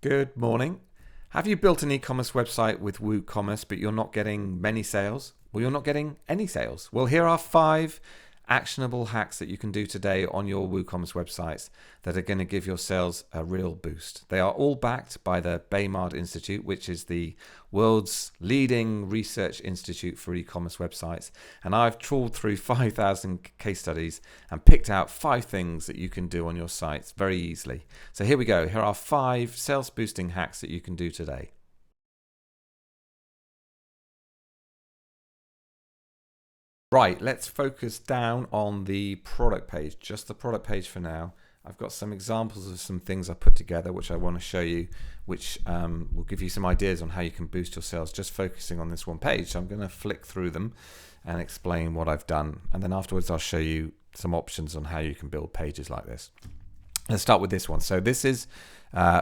Good morning. Have you built an e-commerce website with WooCommerce, but you're not getting many sales? Well, you're not getting any sales. Well, here are 5 actionable hacks that you can do today on your WooCommerce websites that are going to give your sales a real boost. They are all backed by the Baymard Institute, which is the world's leading research institute for e-commerce websites. And I've trawled through 5,000 case studies and picked out 5 things that you can do on your sites very easily. So here we go. Here are 5 sales boosting hacks that you can do today. Right, let's focus down on the product page, just the product page for now. I've got some examples of some things I put together which I want to show you, which will give you some ideas on how you can boost your sales just focusing on this one page. So I'm going to flick through them and explain what I've done. And then afterwards I'll show you some options on how you can build pages like this. Let's start with this one. So this is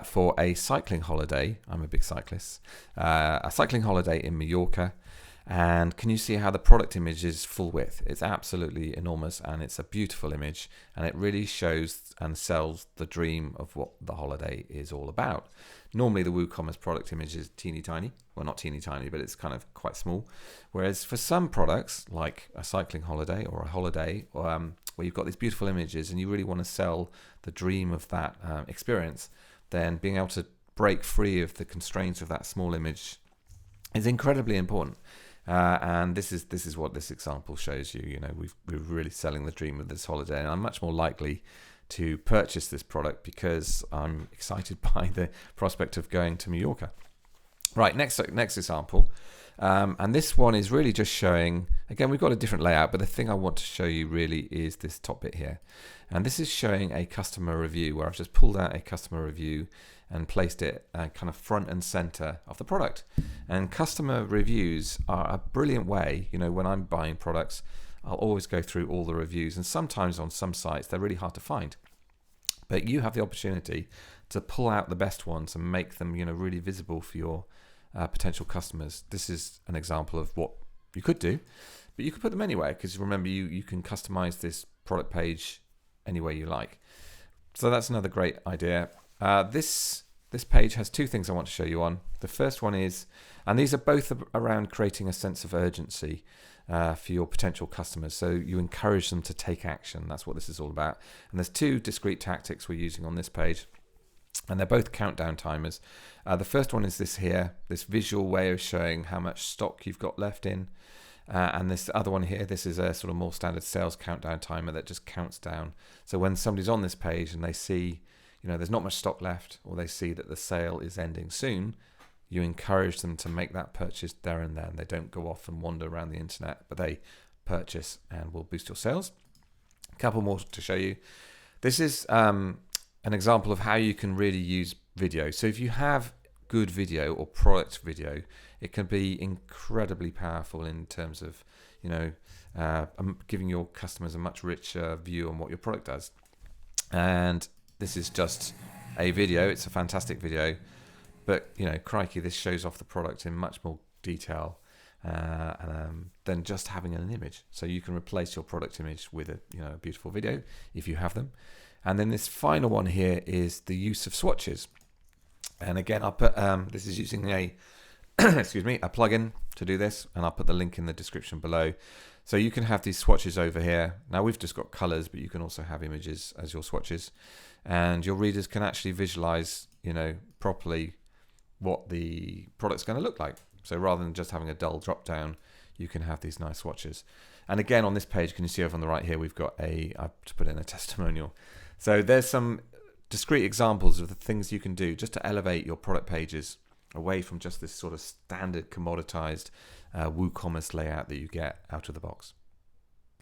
for a cycling holiday. I'm a big cyclist. A cycling holiday in Mallorca. And can you see how the product image is full width? It's absolutely enormous and it's a beautiful image, and it really shows and sells the dream of what the holiday is all about. Normally the WooCommerce product image is teeny tiny. Well, not teeny tiny, but it's kind of quite small. Whereas for some products like a cycling holiday or a holiday where you've got these beautiful images and you really want to sell the dream of that experience, then being able to break free of the constraints of that small image is incredibly important. And this is what this example shows you. You know, we're really selling the dream of this holiday, and I'm much more likely to purchase this product because I'm excited by the prospect of going to Mallorca. Right, next example, and this one is really just showing. Again, we've got a different layout, but the thing I want to show you really is this top bit here, and this is showing a customer review where I've just pulled out a customer review and placed it kind of front and center of the product. And customer reviews are a brilliant way. You know, when I'm buying products, I'll always go through all the reviews, and sometimes on some sites they're really hard to find. But you have the opportunity to pull out the best ones and make them, you know, really visible for your potential customers. This is an example of what you could do, but you could put them anywhere, because remember, you can customize this product page any way you like. So that's another great idea. This page has 2 things I want to show you on. The first one is, and these are both around creating a sense of urgency for your potential customers. So you encourage them to take action. That's what this is all about. And there's 2 discrete tactics we're using on this page, and they're both countdown timers. The first one is this here, this visual way of showing how much stock you've got left in. And this other one here, this is a sort of more standard sales countdown timer that just counts down. So when somebody's on this page and they see, you know, there's not much stock left, or they see that the sale is ending soon, you encourage them to make that purchase there and then. They don't go off and wander around the internet, but they purchase and will boost your sales. A couple more to show you. This is an example of how you can really use video. So if you have good video or product video, it can be incredibly powerful in terms of, you know, giving your customers a much richer view on what your product does. And this is just a video. It's a fantastic video, but you know, crikey, this shows off the product in much more detail than just having an image. So you can replace your product image with a beautiful video if you have them. And then this final one here is the use of swatches. And again, I'll put this is using a excuse me, a plugin to do this, and I'll put the link in the description below. So you can have these swatches over here. Now we've just got colors, but you can also have images as your swatches, and your readers can actually visualize, you know, properly what the product's going to look like. So rather than just having a dull drop down, you can have these nice swatches. And again, on this page, can you see over on the right here, we've got I've put in a testimonial. So there's some discrete examples of the things you can do just to elevate your product pages away from just this sort of standard commoditized WooCommerce layout that you get out of the box.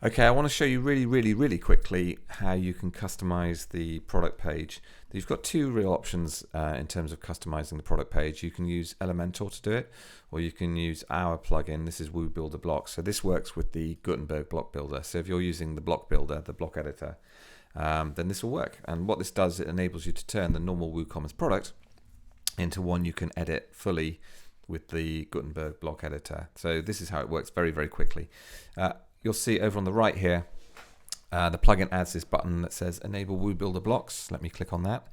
Okay, I want to show you really quickly how you can customize the product page. You've got 2 real options in terms of customizing the product page. You can use Elementor to do it, or you can use our plugin. This is WooBuilder Blocks. So this works with the Gutenberg block builder. So if you're using the block builder, the block editor, then this will work. And what this does, it enables you to turn the normal WooCommerce product into one you can edit fully with the Gutenberg block editor. So this is how it works very quickly. You'll see over on the right here, the plugin adds this button that says enable WooBuilder Blocks. Let me click on that.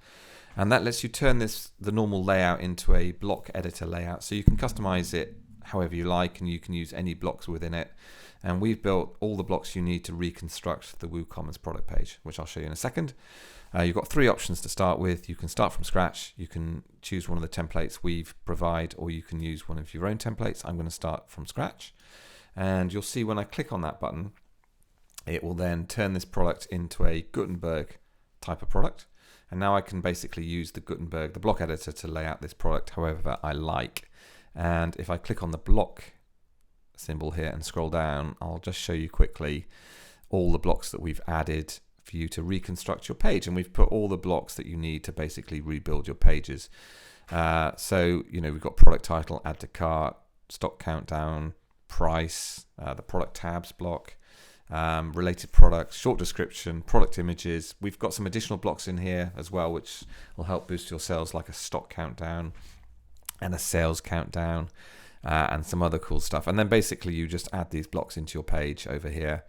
And that lets you turn the normal layout into a block editor layout, so you can customize it however you like, and you can use any blocks within it. And we've built all the blocks you need to reconstruct the WooCommerce product page, which I'll show you in a second. You've got 3 options to start with. You can start from scratch, you can choose one of the templates we've provide, or you can use one of your own templates. I'm going to start from scratch, and you'll see when I click on that button, it will then turn this product into a Gutenberg type of product. And now I can basically use the Gutenberg, the block editor, to lay out this product however I like. And if I click on the block symbol here and scroll down, I'll just show you quickly all the blocks that we've added for you to reconstruct your page. And we've put all the blocks that you need to basically rebuild your pages. So, we've got product title, add to cart, stock countdown, price, the product tabs block, related products, short description, product images. We've got some additional blocks in here as well, which will help boost your sales, like a stock countdown and a sales countdown, and some other cool stuff. And then basically you just add these blocks into your page over here,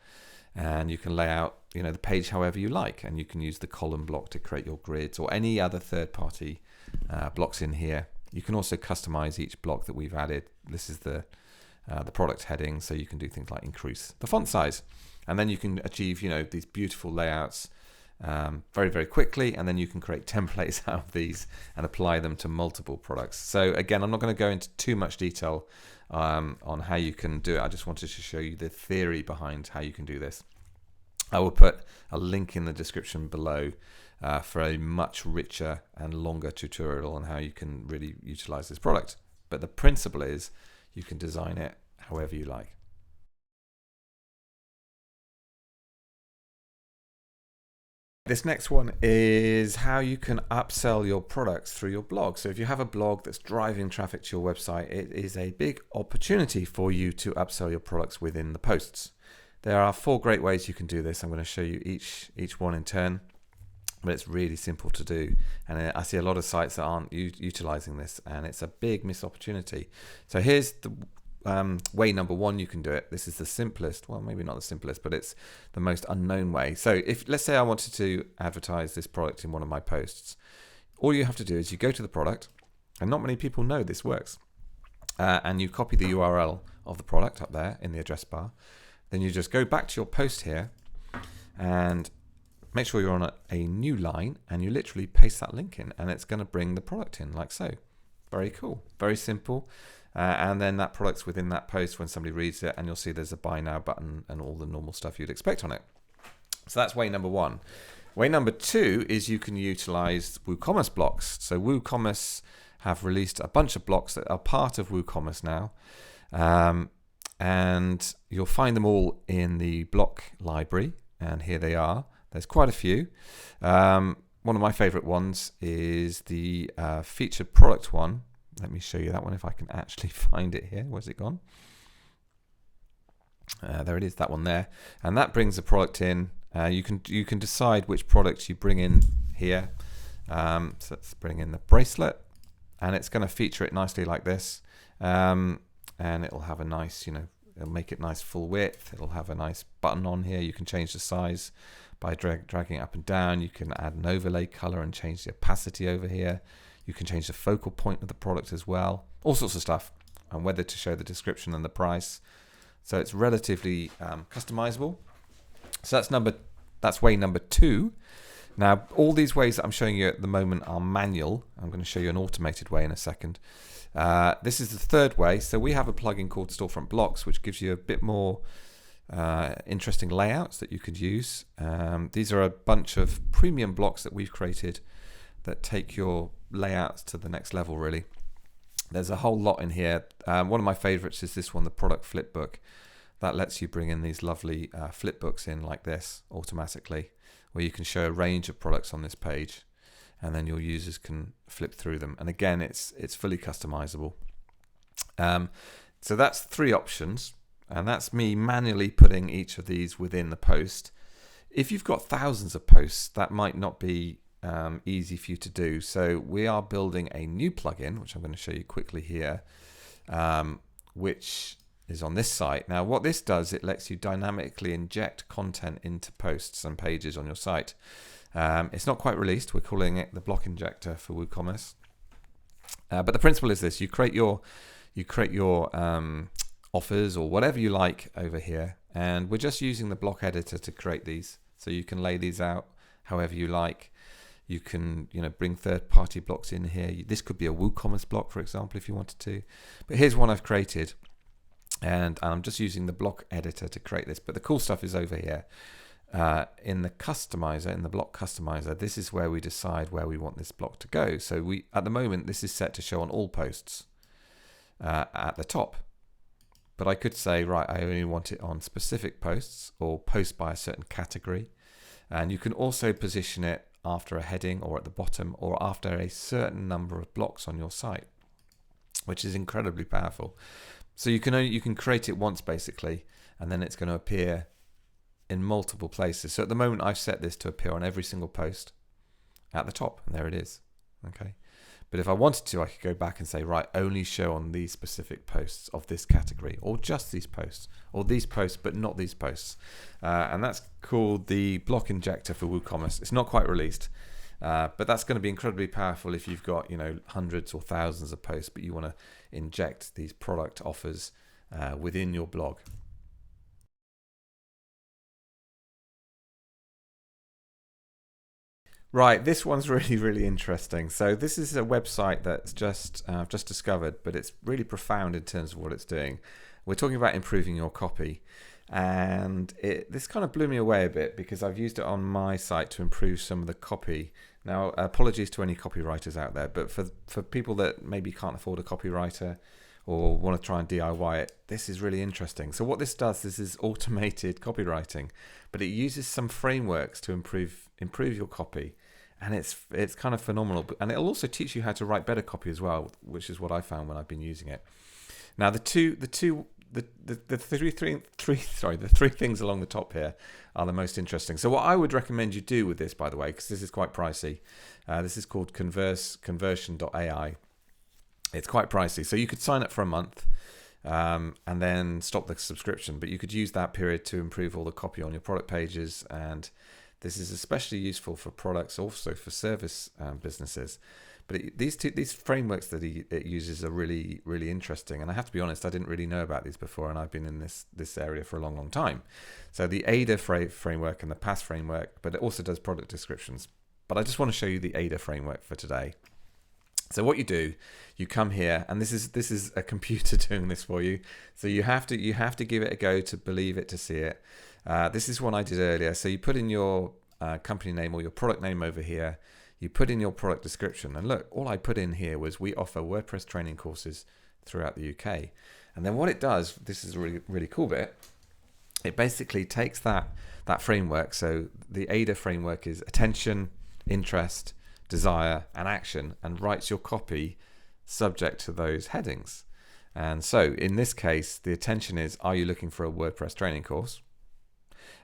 and you can lay out the page however you like, and you can use the column block to create your grids or any other third-party blocks in here. You can also customize each block that we've added. This is the product heading, so you can do things like increase the font size, and then you can achieve these beautiful layouts very, very quickly, and then you can create templates out of these and apply them to multiple products. So again, I'm not going to go into too much detail on how you can do it. I just wanted to show you the theory behind how you can do this. I will put a link in the description below for a much richer and longer tutorial on how you can really utilize this product. But the principle is you can design it however you like. This next one is how you can upsell your products through your blog. So if you have a blog that's driving traffic to your website, it is a big opportunity for you to upsell your products within the posts. There are 4 great ways you can do this. I'm going to show you each one in turn, but it's really simple to do. And I see a lot of sites that aren't utilizing this, and it's a big missed opportunity. So here's the way number 1 you can do it. This is the simplest, well, maybe not the simplest, but it's the most unknown way. So if, let's say I wanted to advertise this product in one of my posts, all you have to do is you go to the product, and not many people know this works, and you copy the URL of the product up there in the address bar. Then you just go back to your post here and make sure you're on a new line, and you literally paste that link in, and it's going to bring the product in like so. Very cool, very simple. And then that product's within that post when somebody reads it, and you'll see there's a buy now button and all the normal stuff you'd expect on it. So that's way number 1. Way number 2 is you can utilize WooCommerce blocks. So WooCommerce have released a bunch of blocks that are part of WooCommerce now. And you'll find them all in the block library, and here they are. There's quite a few. One of my favorite ones is the featured product one. Let me show you that one if I can actually find it here. Where's it gone? There it is, that one there. And that brings the product in. You can decide which products you bring in here. So let's bring in the bracelet, and it's going to feature it nicely like this. And it'll have a nice, it'll make it nice full width. It'll have a nice button on here. You can change the size by dragging it up and down. You can add an overlay color and change the opacity over here. You can change the focal point of the product as well. All sorts of stuff, and whether to show the description and the price. So it's relatively customizable. So that's way number 2. Now, all these ways that I'm showing you at the moment are manual. I'm going to show you an automated way in a second. This is the 3rd way. So we have a plugin called Storefront Blocks, which gives you a bit more interesting layouts that you could use. These are a bunch of premium blocks that we've created that take your layouts to the next level, really. There's a whole lot in here. One of my favorites is this one, the product flipbook. That lets you bring in these lovely flipbooks in like this automatically, where you can show a range of products on this page, and then your users can flip through them. And again, it's fully customizable. So that's 3 options, and that's me manually putting each of these within the post. If you've got thousands of posts, that might not be easy for you to do. So we are building a new plugin, which I'm going to show you quickly here, which is on this site. Now what this does, it lets you dynamically inject content into posts and pages on your site. It's not quite released. We're calling it the block injector for WooCommerce. But the principle is this: you create your offers or whatever you like over here, and we're just using the block editor to create these. So you can lay these out however you like. You can, bring third-party blocks in here. This could be a WooCommerce block, for example, if you wanted to. But here's one I've created, and I'm just using the block editor to create this. But the cool stuff is over here. In the customizer, in the block customizer, this is where we decide where we want this block to go. So at the moment, this is set to show on all posts at the top. But I could say, right, I only want it on specific posts or posts by a certain category. And you can also position it after a heading or at the bottom or after a certain number of blocks on your site, which is incredibly powerful. So you can create it once basically, and then it's going to appear in multiple places. So at the moment I've set this to appear on every single post at the top, and there it is. Okay. But if I wanted to, I could go back and say, right, only show on these specific posts of this category, or just these posts, or these posts, but not these posts. And that's called the block injector for WooCommerce. It's not quite released, but that's going to be incredibly powerful if you've got, hundreds or thousands of posts, but you want to inject these product offers within your blog. Right, this one's really, really interesting. So this is a website that's just discovered, but it's really profound in terms of what it's doing. We're talking about improving your copy, and this kind of blew me away a bit because I've used it on my site to improve some of the copy. Now, apologies to any copywriters out there, but for people that maybe can't afford a copywriter or want to try and DIY it, this is really interesting. So what this does, this is automated copywriting, but it uses some frameworks to improve your copy, and it's kind of phenomenal. And it'll also teach you how to write better copy as well, which is what I found when I've been using it. Now the three things along the top here are the most interesting. So what I would recommend you do with this, by the way, because this is quite pricey, this is called conversion.ai. It's quite pricey, so you could sign up for a month and then stop the subscription, but you could use that period to improve all the copy on your product pages. And this is especially useful for products, also for service businesses. But these frameworks that it uses are really, really interesting. And I have to be honest, I didn't really know about these before, and I've been in this area for a long, long time. So the ADA framework and the PASS framework, but it also does product descriptions. But I just want to show you the ADA framework for today. So what you do, you come here, and this is a computer doing this for you. So you have to give it a go to believe it, to see it. This is one I did earlier. So you put in your company name or your product name over here. You put in your product description, and look, all I put in here was we offer WordPress training courses throughout the UK. And then what it does, this is a really, really cool bit. It basically takes that framework. So the ADA framework is attention, interest, desire, and action, and writes your copy subject to those headings. And so in this case, the attention is, are you looking for a WordPress training course?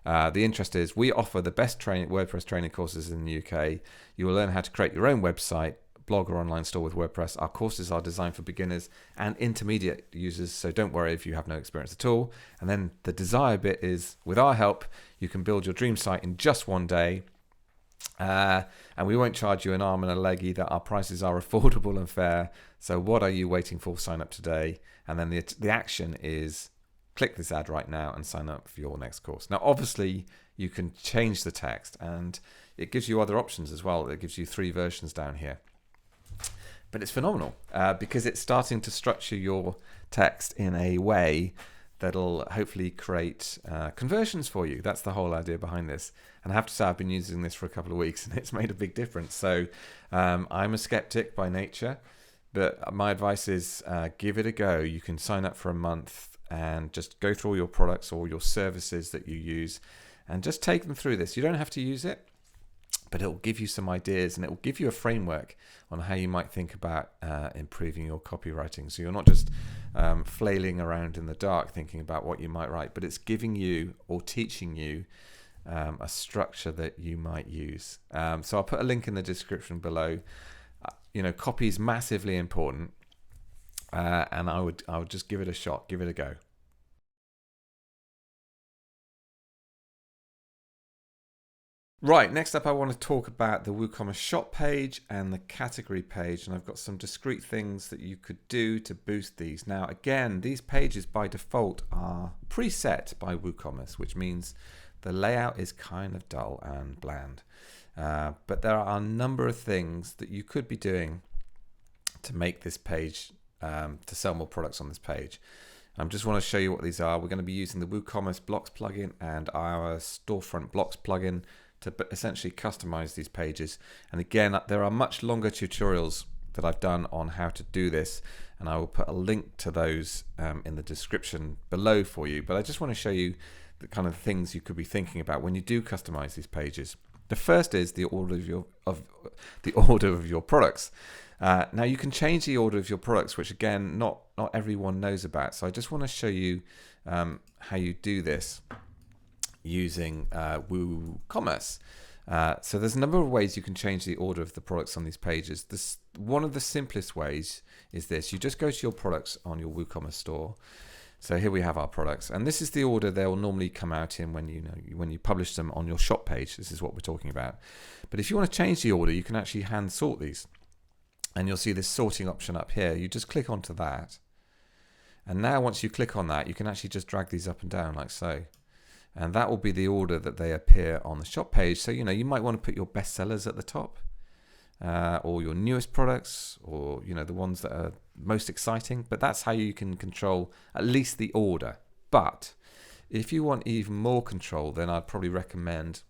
The interest is, we offer the best WordPress training courses in the UK. You will learn how to create your own website, blog, or online store with WordPress. Our courses are designed for beginners and intermediate users, so don't worry if you have no experience at all. And then the desire bit is, with our help, you can build your dream site in just one day. And we won't charge you an arm and a leg either. Our prices are affordable and fair. So what are you waiting for? Sign up today. And then the action is, click this ad right now and sign up for your next course. Now, obviously, you can change the text, and it gives you other options as well. It gives you 3 versions down here. But it's phenomenal because it's starting to structure your text in a way that'll hopefully create conversions for you. That's the whole idea behind this. And I have to say, I've been using this for a couple of weeks, and it's made a big difference. So I'm a skeptic by nature, but my advice is give it a go. You can sign up for a month and just go through all your products or your services that you use and just take them through this. You don't have to use it, but it will give you some ideas, and it will give you a framework on how you might think about improving your copywriting. So you're not just flailing around in the dark thinking about what you might write, but it's giving you or teaching you a structure that you might use. So I'll put a link in the description below. Copy is massively important, and I would just give it a shot, give it a go. Right, next up I want to talk about the WooCommerce shop page and the category page, and I've got some discrete things that you could do to boost these. Now again, these pages by default are preset by WooCommerce, which means the layout is kind of dull and bland. But there are a number of things that you could be doing to make this page, to sell more products on this page. I just want to show you what these are. We're going to be using the WooCommerce Blocks plugin and our Storefront Blocks plugin to essentially customize these pages. And again, there are much longer tutorials that I've done on how to do this, and I will put a link to those in the description below for you. But I just want to show you the kind of things you could be thinking about when you do customize these pages. The first is the order of your products. Now you can change the order of your products, which again not everyone knows about. So I just want to show you how you do this using WooCommerce. So there's a number of ways you can change the order of the products on these pages. One of the simplest ways is this. You just go to your products on your WooCommerce store. So here we have our products, and this is the order they'll normally come out in when you publish them on your shop page. This is what we're talking about. But if you want to change the order, you can actually hand sort these, and you'll see this sorting option up here. You just click onto that, and now once you click on that, you can actually just drag these up and down like so. And that will be the order that they appear on the shop page. So you might want to put your best sellers at the top, or your newest products, or the ones that are most exciting. But that's how you can control at least the order. But if you want even more control, then I'd probably recommend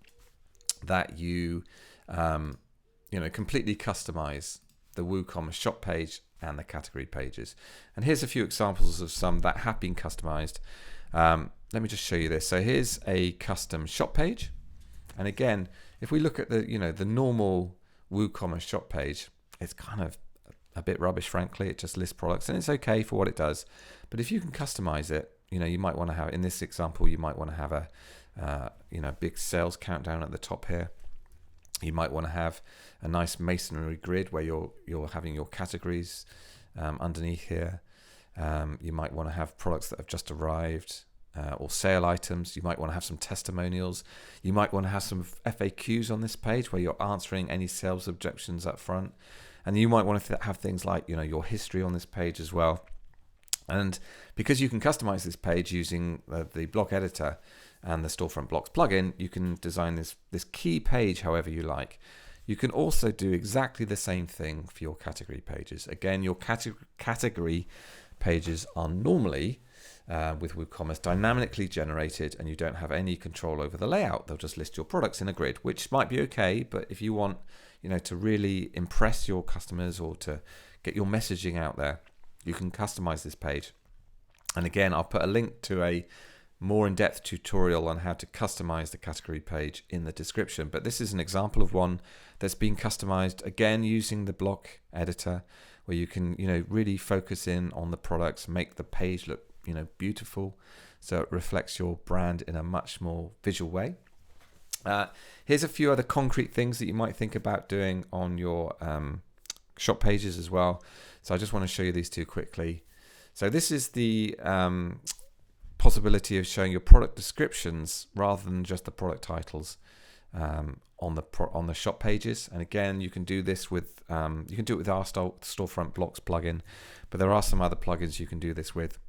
that you completely customize the WooCommerce shop page and the category pages. And here's a few examples of some that have been customized. Let me just show you this. So here's a custom shop page, and again, if we look at the normal WooCommerce shop page, it's kind of a bit rubbish, frankly. It just lists products, and it's okay for what it does. But if you can customize it, you might want to have, in this example, you might want to have a big sales countdown at the top here. You might want to have a nice masonry grid where you're having your categories underneath here. You might want to have products that have just arrived, or sale items. You might want to have some testimonials. You might want to have some FAQs on this page where you're answering any sales objections up front. And you might want to have things like your history on this page as well. And because you can customize this page using the block editor and the Storefront Blocks plugin, you can design this key page however you like. You can also do exactly the same thing for your category pages. Again, your category pages are normally with WooCommerce dynamically generated, and you don't have any control over the layout. They'll just list your products in a grid, which might be okay, but if you want to really impress your customers or to get your messaging out there, you can customize this page. And again, I'll put a link to a more in-depth tutorial on how to customize the category page in the description. But this is an example of one that's been customized, again, using the block editor, where you can really focus in on the products, make the page look beautiful, so it reflects your brand in a much more visual way. Here's a few other concrete things that you might think about doing on your shop pages as well. So I just want to show you these two quickly. So this is the possibility of showing your product descriptions rather than just the product titles on the shop pages. And again, you can do this with our Storefront Blocks plugin, but there are some other plugins you can do this with.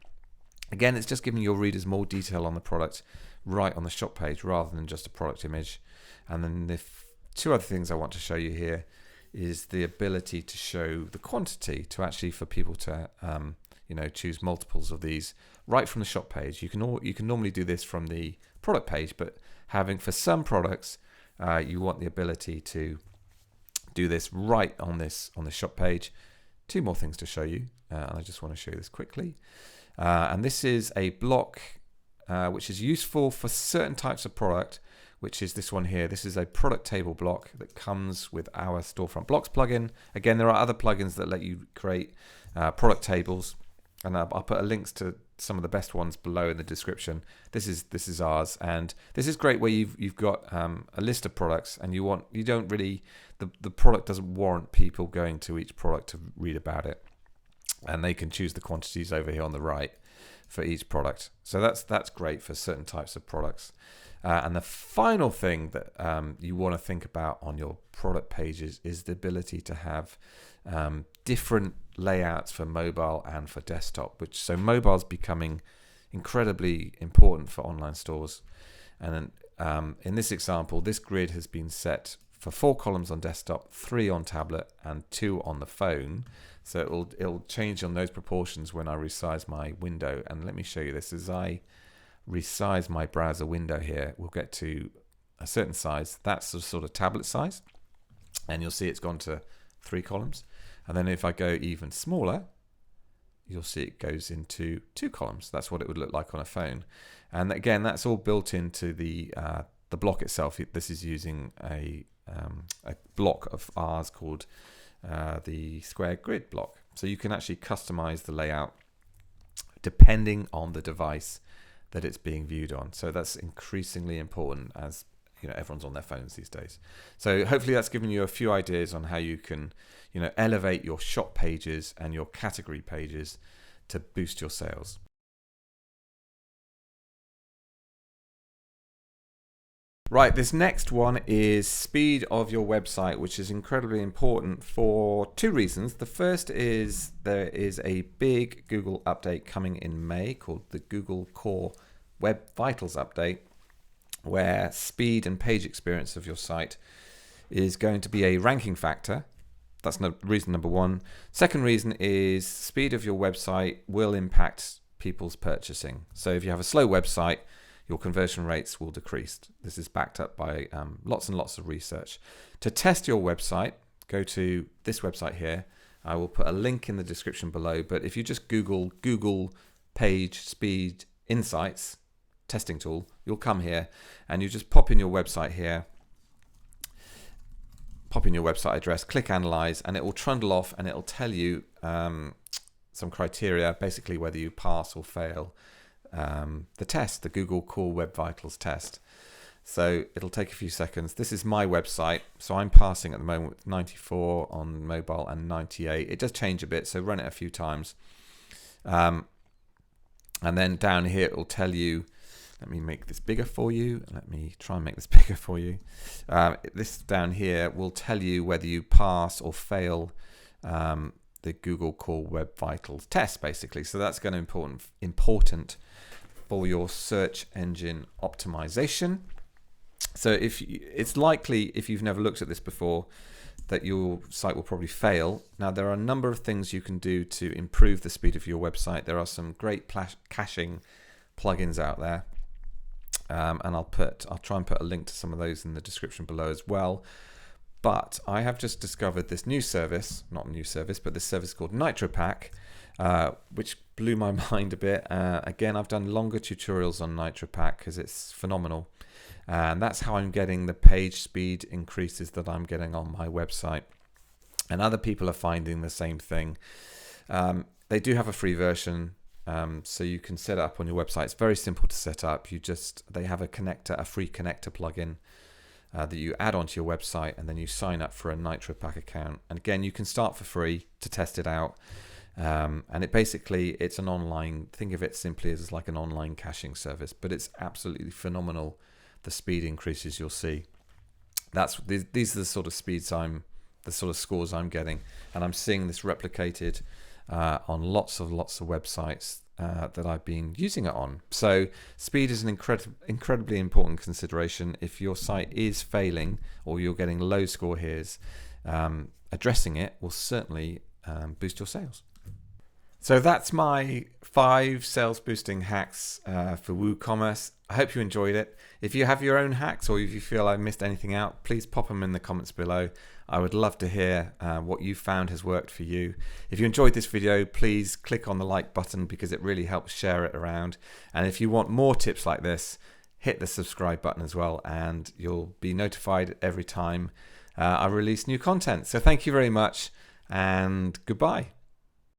Again, it's just giving your readers more detail on the product right on the shop page rather than just a product image. And then the two other things I want to show you here is the ability to show the quantity, to actually for people to choose multiples of these right from the shop page. You can normally do this from the product page, but for some products, you want the ability to do this right on the shop page. Two more things to show you, and I just want to show you this quickly. And this is a block which is useful for certain types of product, which is this one here. This is a product table block that comes with our Storefront Blocks plugin. Again, there are other plugins that let you create product tables, and I'll put links to some of the best ones below in the description. This is ours, and this is great where you've got a list of products, and the product doesn't warrant people going to each product to read about it. and they can choose the quantities over here on the right for each product. So that's great for certain types of products. And the final thing that you want to think about on your product pages is the ability to have different layouts for mobile and for desktop. So mobile is becoming incredibly important for online stores. And in this example, this grid has been set for 4 columns on desktop, 3 on tablet, and 2 on the phone. So it'll change on those proportions when I resize my window. And let me show you this. As I resize my browser window here, we'll get to a certain size. That's the sort of tablet size, and you'll see it's gone to 3 columns. And then if I go even smaller, you'll see it goes into 2 columns. That's what it would look like on a phone. And again, that's all built into the block itself. This is using a block of ours called the square grid block. So you can actually customize the layout depending on the device that it's being viewed on. So that's increasingly important, as everyone's on their phones these days. So hopefully that's given you a few ideas on how you can elevate your shop pages and your category pages to boost your sales. Right, this next one is speed of your website, which is incredibly important for 2 reasons. The first is there is a big Google update coming in May called the Google Core Web Vitals update, where speed and page experience of your site is going to be a ranking factor. That's reason number 1. Second reason is speed of your website will impact people's purchasing. So if you have a slow website, your conversion rates will decrease. This is backed up by lots and lots of research. To test your website, go to this website here. I will put a link in the description below, but if you just Google Page Speed Insights testing tool, you'll come here and you just pop in your website here, pop in your website address, click Analyze, and it will trundle off and it will tell you some criteria, basically whether you pass or fail the test, the Google Core Web Vitals test. So it'll take a few seconds. This is my website, so I'm passing at the moment with 94 on mobile and 98. It does change a bit, so run it a few times. And then down here it will tell you, let me make this bigger for you. Let me try and make this bigger for you. This down here will tell you whether you pass or fail the Google Core Web Vitals test, basically. So that's going to be important for your search engine optimization. So it's likely, if you've never looked at this before, that your site will probably fail. Now, there are a number of things you can do to improve the speed of your website. There are some great caching plugins out there, and I'll try and put a link to some of those in the description below as well. But I have just discovered this new service, not a new service, but this service called NitroPack, which blew my mind a bit. Again, I've done longer tutorials on NitroPack because it's phenomenal. And that's how I'm getting the page speed increases that I'm getting on my website. And other people are finding the same thing. They do have a free version, so you can set it up on your website. It's very simple to set up. They have a free connector plugin that you add onto your website, and then you sign up for a NitroPack account. And again, you can start for free to test it out. And it's an online, think of it simply as like an online caching service, but it's absolutely phenomenal, the speed increases you'll see. These are the sort of speeds the sort of scores I'm getting, and I'm seeing this replicated on lots of websites that I've been using it on. So speed is an incredibly important consideration. If your site is failing or you're getting low score here, addressing it will certainly boost your sales. So that's my 5 sales boosting hacks for WooCommerce. I hope you enjoyed it. If you have your own hacks, or if you feel I missed anything out, please pop them in the comments below. I would love to hear what you found has worked for you. If you enjoyed this video, please click on the like button because it really helps share it around. And if you want more tips like this, hit the subscribe button as well, and you'll be notified every time I release new content. So thank you very much, and goodbye.